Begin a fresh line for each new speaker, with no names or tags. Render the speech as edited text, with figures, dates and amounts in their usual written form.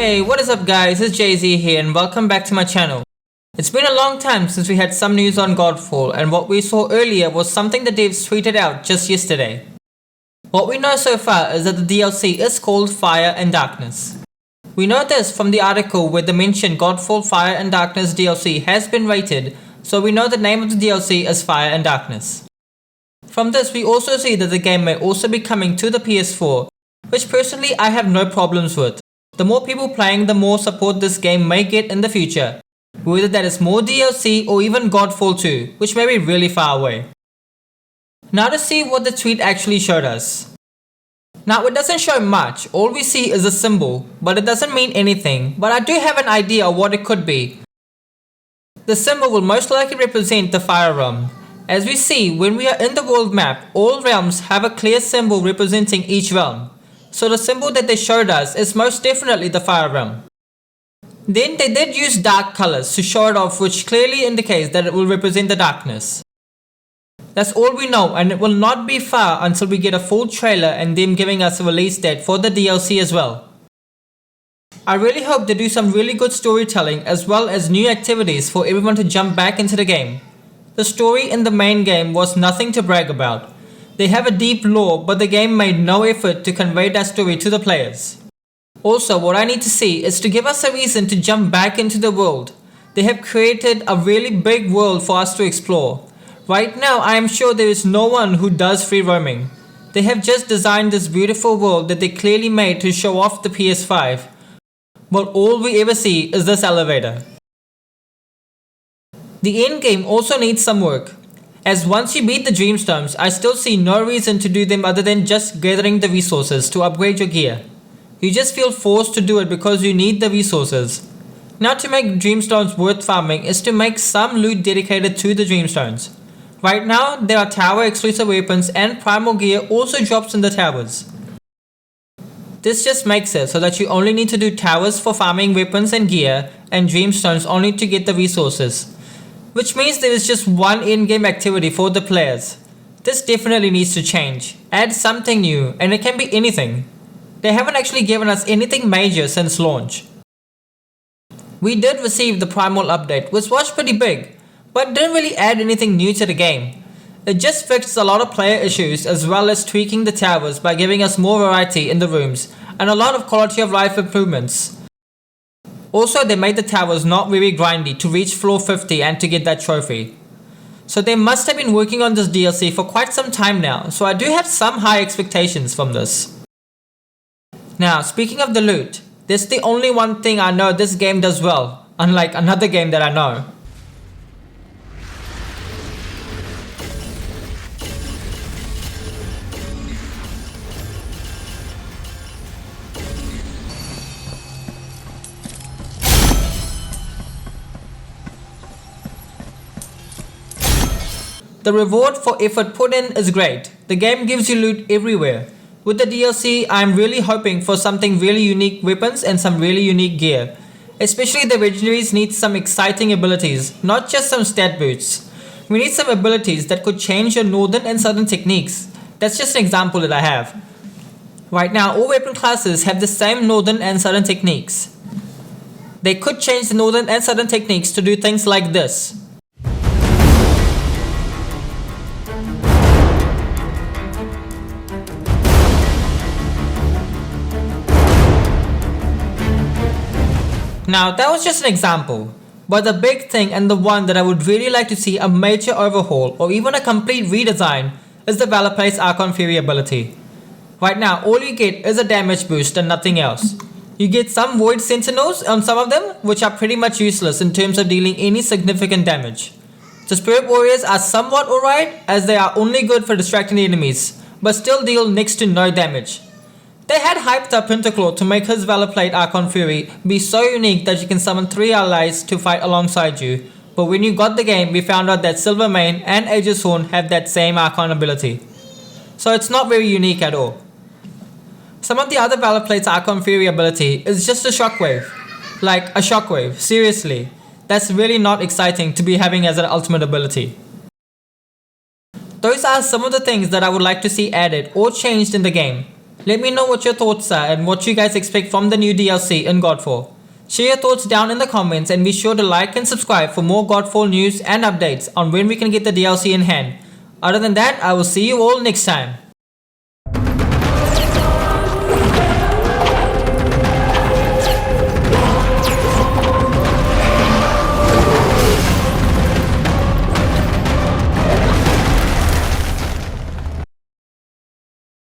Hey, what is up guys, it's Jay-Z here and welcome back to my channel. It's been a long time since we had some news on Godfall, and what we saw earlier was something the devs tweeted out just yesterday. What we know so far is that the DLC is called Fire and Darkness. We know this from the article where they mentioned Godfall Fire and Darkness DLC has been rated, so we know the name of the DLC is Fire and Darkness. From this we also see that the game may also be coming to the PS4, which personally I have no problems with. The more people playing, the more support this game may get in the future, whether that is more DLC or even Godfall 2, which may be really far away. Now to see what the tweet actually showed us. Now it doesn't show much, all we see is a symbol, but it doesn't mean anything, but I do have an idea of what it could be. The symbol will most likely represent the Fire Realm. As we see, when we are in the world map, all realms have a clear symbol representing each realm. So the symbol that they showed us is most definitely the Fire Realm. Then they did use dark colors to show it off, which clearly indicates that it will represent the darkness. That's all we know, and it will not be far until we get a full trailer and them giving us a release date for the DLC as well. I really hope they do some really good storytelling as well as new activities for everyone to jump back into the game. The story in the main game was nothing to brag about. They have a deep lore, but the game made no effort to convey that story to the players. Also, what I need to see is to give us a reason to jump back into the world. They have created a really big world for us to explore. Right now, I am sure there is no one who does free roaming. They have just designed this beautiful world that they clearly made to show off the PS5. But all we ever see is this elevator. The end game also needs some work. As once you beat the Dreamstones, I still see no reason to do them other than just gathering the resources to upgrade your gear. You just feel forced to do it because you need the resources. Now to make Dreamstones worth farming is to make some loot dedicated to the Dreamstones. Right now, there are tower exclusive weapons and primal gear also drops in the towers. This just makes it so that you only need to do towers for farming weapons and gear, and Dreamstones only to get the resources. Which means there is just one in-game activity for the players. This definitely needs to change. Add something new, and it can be anything. They haven't actually given us anything major since launch. We did receive the Primal update, which was pretty big, but didn't really add anything new to the game. It just fixed a lot of player issues as well as tweaking the towers by giving us more variety in the rooms and a lot of quality of life improvements. Also, they made the towers not very grindy to reach floor 50 and to get that trophy. So they must have been working on this DLC for quite some time now, so I do have some high expectations from this. Now, speaking of the loot, this is the only one thing I know this game does well, unlike another game that I know. The reward for effort put in is great. The game gives you loot everywhere. With the DLC, I am really hoping for something really unique weapons and some really unique gear. Especially the legendaries need some exciting abilities, not just some stat boosts. We need some abilities that could change your northern and southern techniques. That's just an example that I have. Right now, all weapon classes have the same northern and southern techniques. They could change the northern and southern techniques to do things like this. Now that was just an example, but the big thing and the one that I would really like to see a major overhaul or even a complete redesign is the Valor Plate's Archon Fury ability. Right now all you get is a damage boost and nothing else. You get some Void Sentinels on some of them, which are pretty much useless in terms of dealing any significant damage. The Spirit Warriors are somewhat alright as they are only good for distracting the enemies, but still deal next to no damage. They had hyped up Pentaclaw to make his Valor Plate Archon Fury be so unique that you can summon 3 allies to fight alongside you, but when you got the game we found out that Silvermane and Aegis Horn have that same Archon ability. So it's not very unique at all. Some of the other Valor Plate's Archon Fury ability is just a shockwave. Like a shockwave, seriously. That's really not exciting to be having as an ultimate ability. Those are some of the things that I would like to see added or changed in the game. Let me know what your thoughts are and what you guys expect from the new DLC in Godfall. Share your thoughts down in the comments and be sure to like and subscribe for more Godfall news and updates on when we can get the DLC in hand. Other than that, I will see you all next time.